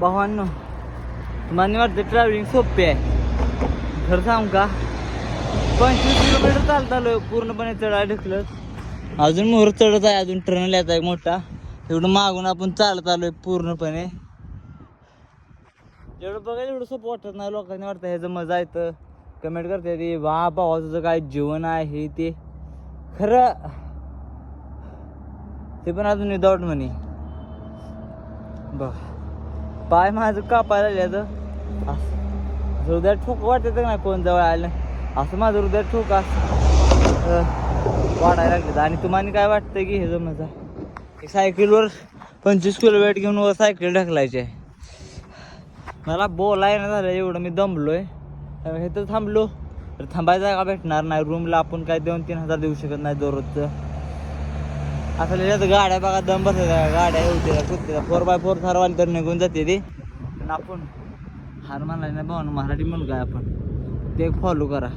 भावांनो, तुम्हाला वाटतं ट्रॅव्हलिंग सोपी आहे. खरं सांगू का, 25 किलोमीटर चालत आलोय पूर्णपणे चढा ढकलत. अजून मोहर चढत आहे, अजून टर्न येत आहे मोठा. एवढं मागून आपण चालत आलोय पूर्णपणे. जेवढं बघायला एवढं सोपं वाटत नाही. लोकांनी वाटतं ह्याचं मजा येतं, कमेंट करते ती वा भावा तुझं काय जीवन आहे हे ते. खरं ते पण अजून विदाऊट मनी. बघ पाय माझं कापायला लागलं, असं हृदयात ठोक वाटत नाही कोण जवळ आलं, असं माझं हृदयात ठोक वाढायला लागलं. आणि तुम्हाला काय वाटतं की ह्याचं मजा, सायकलवर 25 किलो वेट घेऊन वर सायकल ढकलायची आहे. मला बोलाय ना झालं, एवढं मी दमलोय. हे तर थांबलो तर थांबायचा का भेटणार नाही. रूमला आपण काय 2-3 हजार देऊ शकत नाही दररोजचं. असं लिहिलं गाड्या बघा दम बसायचा, गाड्या होत्या कुठल्या 4x4 थारवाली तर निघून जाते ती. पण आपण हार मानला नाही भाऊ, मराठी मुलगा आहे आपण, ते फॉलो करा.